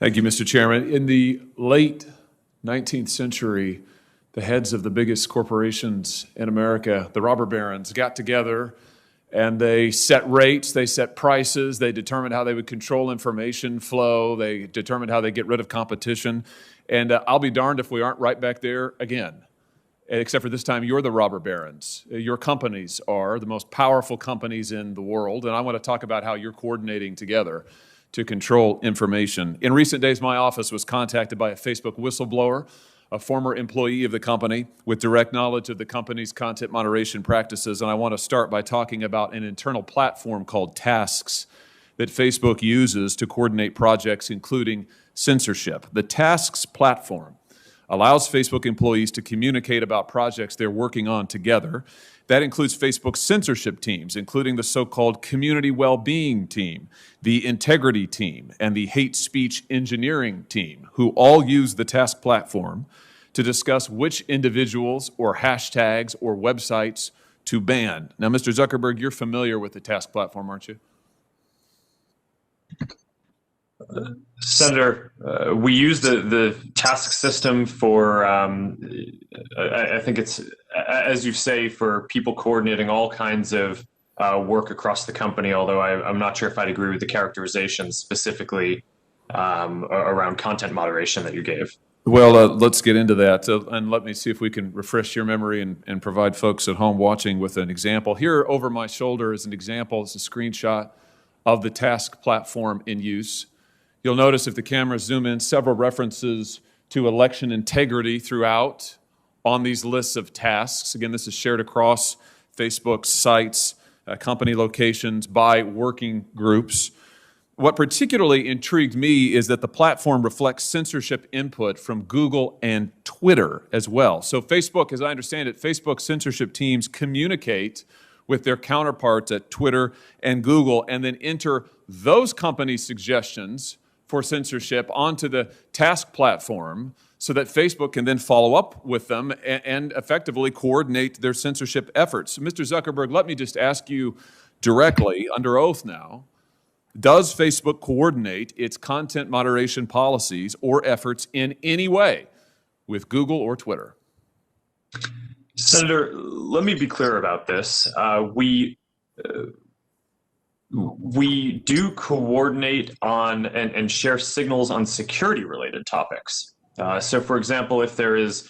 Thank you, Mr. Chairman. In the late 19th century, the heads of the biggest corporations in America, the robber barons, got together and they set rates, they set prices, they determined how they would control information flow, they determined how they get rid of competition. And I'll be darned if we aren't right back there again. Except for this time, you're the robber barons. Your companies are the most powerful companies in the world, and I want to talk about how you're coordinating together to control information. In recent days, my office was contacted by a Facebook whistleblower, a former employee of the company with direct knowledge of the company's content moderation practices, and I want to start by talking about an internal platform called Tasks that Facebook uses to coordinate projects, including censorship. The Tasks platform allows Facebook employees to communicate about projects they're working on together. That includes Facebook's censorship teams, including the so-called community well-being team, the integrity team, and the hate speech engineering team, who all use the Task platform to discuss which individuals or hashtags or websites to ban. Now, Mr. Zuckerberg, you're familiar with the Task platform, aren't you? Senator, we use the task system for, I think it's, as you say, for people coordinating all kinds of work across the company, although I'm not sure if I'd agree with the characterization specifically around content moderation that you gave. Well, let's get into that, and let me see if we can refresh your memory and provide folks at home watching with an example. Here over my shoulder is an example. It's a screenshot of the Task platform in use. You'll notice if the cameras zoom in, several references to election integrity throughout on these lists of tasks. Again, this is shared across Facebook's sites, company locations, by working groups. What particularly intrigued me is that the platform reflects censorship input from Google and Twitter as well. So Facebook, as I understand it, Facebook censorship teams communicate with their counterparts at Twitter and Google and then enter those companies' suggestions for censorship onto the Task platform so that Facebook can then follow up with them and effectively coordinate their censorship efforts. So Mr. Zuckerberg, let me just ask you directly, under oath now, does Facebook coordinate its content moderation policies or efforts in any way with Google or Twitter? Senator, let me be clear about this. We do coordinate on and share signals on security-related topics. So, for example, if there is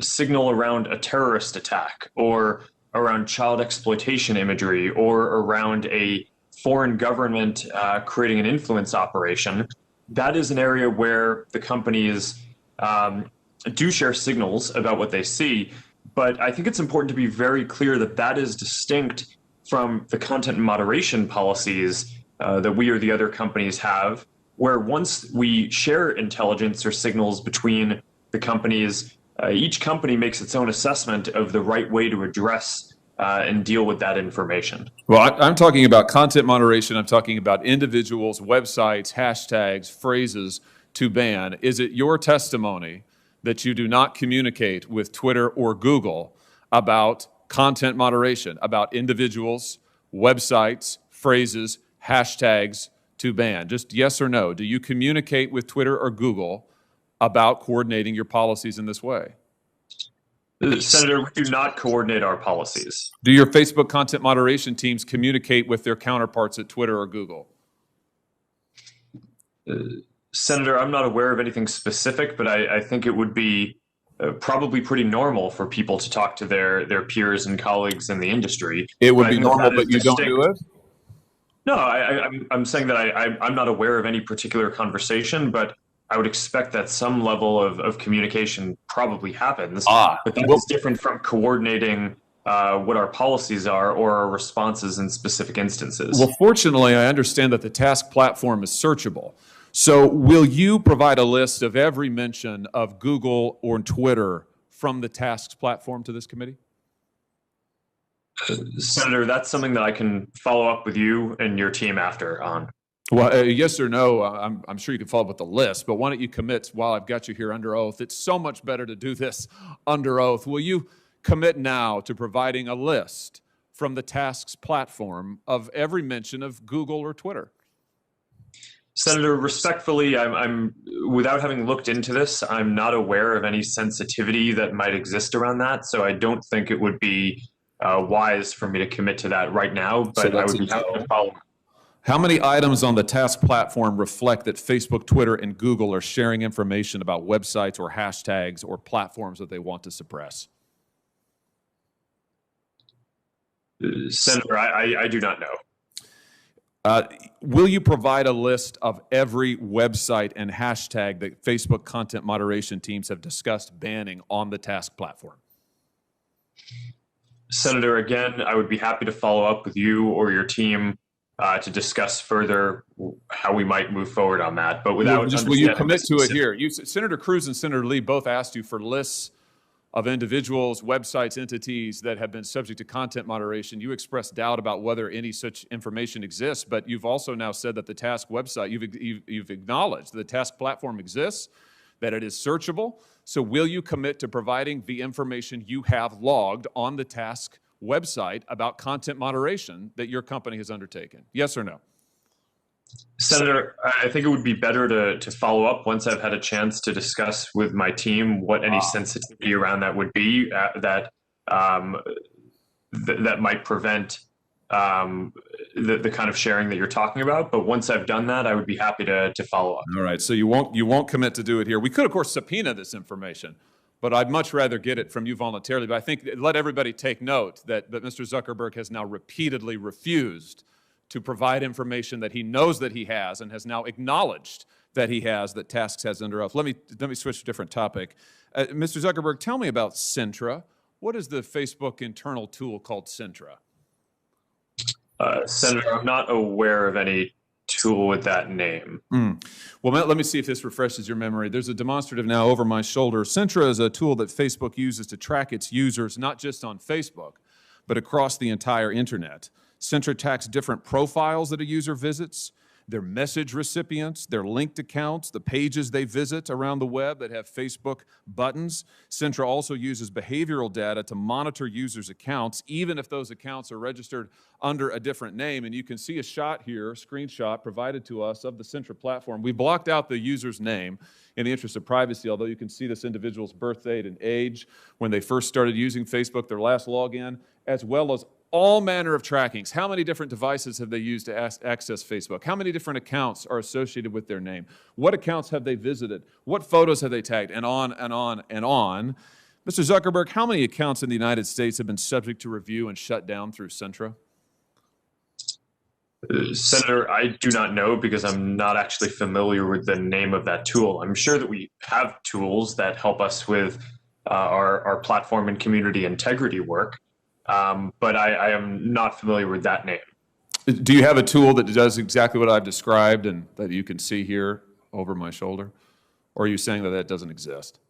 signal around a terrorist attack or around child exploitation imagery or around a foreign government creating an influence operation, that is an area where the companies do share signals about what they see. But I think it's important to be very clear that that is distinct from the content moderation policies that we or the other companies have, where once we share intelligence or signals between the companies, each company makes its own assessment of the right way to address and deal with that information. Well, I'm talking about content moderation. I'm talking about individuals, websites, hashtags, phrases to ban. Is it your testimony that you do not communicate with Twitter or Google about content moderation, about individuals, websites, phrases, hashtags to ban? Just yes or no. Do you communicate with Twitter or Google about coordinating your policies in this way? Senator, we do not coordinate our policies. Do your Facebook content moderation teams communicate with their counterparts at Twitter or Google? Senator, I'm not aware of anything specific, but I think it would be probably pretty normal for people to talk to their peers and colleagues in the industry. It would be normal, but you don't do it? No, I'm saying that I'm not aware of any particular conversation, but I would expect that some level of communication probably happens. But that is different from coordinating what our policies are or our responses in specific instances. Well, fortunately, I understand that the Task platform is searchable. So will you provide a list of every mention of Google or Twitter from the Tasks platform to this committee? Senator, that's something that I can follow up with you and your team after on. Well, yes or no, I'm sure you can follow up with the list, but why don't you commit while I've got you here under oath? It's so much better to do this under oath. Will you commit now to providing a list from the Tasks platform of every mention of Google or Twitter? Senator, respectfully, I'm without having looked into this, I'm not aware of any sensitivity that might exist around that. So I don't think it would be wise for me to commit to that right now. So But I that's would a be happy no. to follow. How many items on the task platform reflect that Facebook, Twitter, and Google are sharing information about websites or hashtags or platforms that they want to suppress? Senator, I do not know. Will you provide a list of every website and hashtag that Facebook content moderation teams have discussed banning on the task platform? Senator, again, I would be happy to follow up with you or your team to discuss further how we might move forward on that. But without will you commit to it here? Senator Cruz and Senator Lee both asked you for lists of individuals, websites, entities that have been subject to content moderation. You expressed doubt about whether any such information exists, but you've also now said that the task website, you've acknowledged the task platform exists, that it is searchable. So will you commit to providing the information you have logged on the task website about content moderation that your company has undertaken? Yes or no? Senator, I think it would be better to follow up once I've had a chance to discuss with my team what any sensitivity around that would be that might prevent the kind of sharing that you're talking about. But once I've done that, I would be happy to follow up. All right. So you won't commit to do it here. We could, of course, subpoena this information, but I'd much rather get it from you voluntarily. But I think let everybody take note that Mr. Zuckerberg has now repeatedly refused to provide information that he knows that he has and has now acknowledged that he has, that Tasks has under oath. Let me switch to a different topic. Mr. Zuckerberg, tell me about Sintra. What is the Facebook internal tool called Sintra? Senator, I'm not aware of any tool with that name. Well, let me see if this refreshes your memory. There's a demonstrative now over my shoulder. Sintra is a tool that Facebook uses to track its users, not just on Facebook, but across the entire internet. Sintra tracks different profiles that a user visits, their message recipients, their linked accounts, the pages they visit around the web that have Facebook buttons. Sintra also uses behavioral data to monitor users' accounts, even if those accounts are registered under a different name. And you can see a shot here, a screenshot provided to us of the Sintra platform. We blocked out the user's name in the interest of privacy, although you can see this individual's birth date and age, when they first started using Facebook, their last login, as well as all manner of trackings. How many different devices have they used to access Facebook? How many different accounts are associated with their name? What accounts have they visited? What photos have they tagged? And on and on and on. Mr. Zuckerberg, how many accounts in the United States have been subject to review and shut down through Sintra? Senator, I do not know because I'm not actually familiar with the name of that tool. I'm sure that we have tools that help us with our platform and community integrity work. But I am not familiar with that name. Do you have a tool that does exactly what I've described and that you can see here over my shoulder? Or are you saying that that doesn't exist?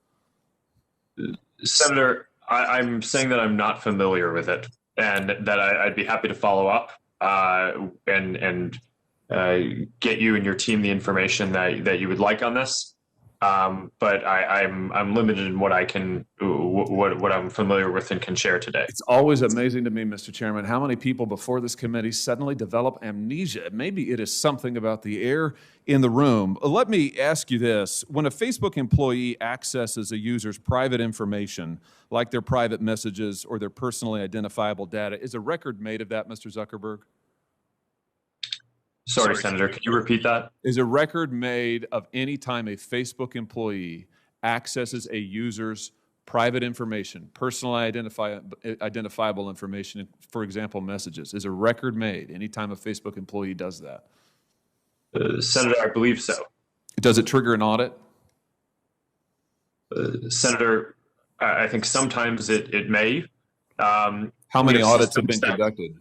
Senator, I'm saying that I'm not familiar with it and that I'd be happy to follow up and get you and your team the information that you would like on this. But I'm limited in what I can, what I'm familiar with and can share today. It's always amazing to me, Mr. Chairman, how many people before this committee suddenly develop amnesia. Maybe it is something about the air in the room. Let me ask you this. When a Facebook employee accesses a user's private information, like their private messages or their personally identifiable data, is a record made of that, Mr. Zuckerberg? Sorry, Senator, can you repeat that? Is a record made of any time a Facebook employee accesses a user's private information, personally identifiable information, for example, messages? Is a record made any time a Facebook employee does that? Senator, I believe so. Does it trigger an audit? Senator, I think sometimes it may. How many audits have been conducted?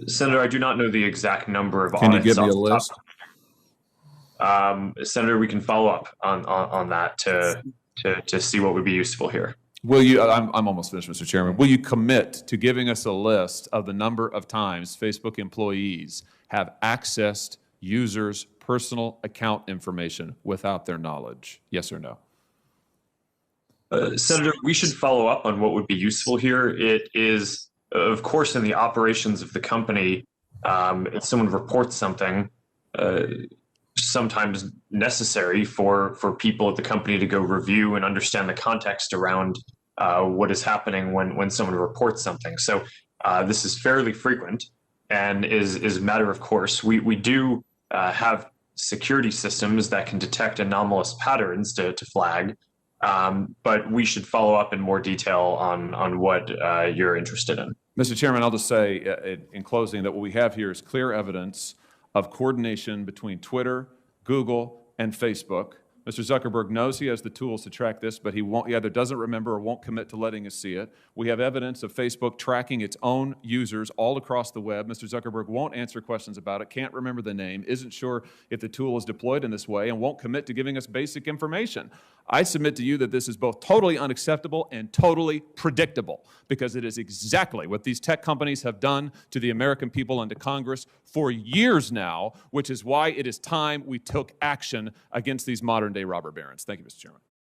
Senator, I do not know the exact number of audits. Can you give me a list? Senator, we can follow up on that to see what would be useful here. Will you, I'm almost finished, Mr. Chairman. Will you commit to giving us a list of the number of times Facebook employees have accessed users' personal account information without their knowledge? Yes or no? Senator, we should follow up on what would be useful here. It is, of course, in the operations of the company, if someone reports something, sometimes necessary for people at the company to go review and understand the context around what is happening when someone reports something. So this is fairly frequent and is a matter of course. We do have security systems that can detect anomalous patterns to flag, but we should follow up in more detail on what you're interested in. Mr. Chairman, I'll just say in closing that what we have here is clear evidence of coordination between Twitter, Google, and Facebook. Mr. Zuckerberg knows he has the tools to track this, but he either doesn't remember or won't commit to letting us see it. We have evidence of Facebook tracking its own users all across the web. Mr. Zuckerberg won't answer questions about it, can't remember the name, isn't sure if the tool is deployed in this way, and won't commit to giving us basic information. I submit to you that this is both totally unacceptable and totally predictable, because it is exactly what these tech companies have done to the American people and to Congress for years now, which is why it is time we took action against these modern-day robber barons. Thank you, Mr. Chairman.